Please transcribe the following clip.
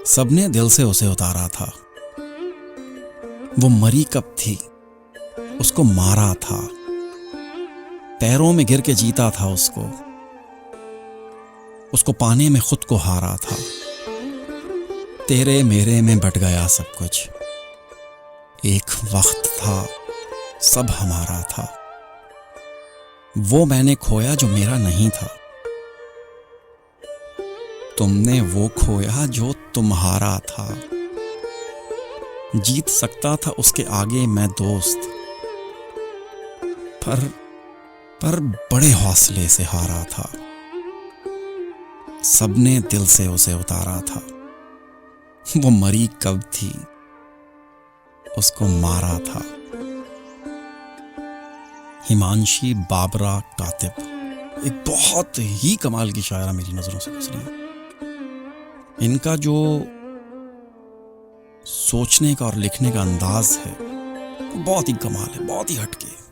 सबने दिल से उसे उतारा था। वो मरी कब थी, उसको मारा था। पैरों में गिर के जीता था उसको पाने में खुद को हारा था। तेरे मेरे में बट गया सब कुछ। एक वक्त था, सब हमारा था। वो मैंने खोया जो मेरा नहीं था। तुमने वो खोया जो तुम्हारा था। जीत सकता था उसके आगे मैं दोस्त, पर बड़े हौसले से हारा था। सबने दिल से उसे उतारा था। वो मरी कब थी, उसको मारा था। हिमांशी बाबरा कातिब एक बहुत ही कमाल की शायरा मेरी नजरों से गुजरी है। इनका जो सोचने का और लिखने का अंदाज है बहुत ही कमाल है, बहुत ही हटके।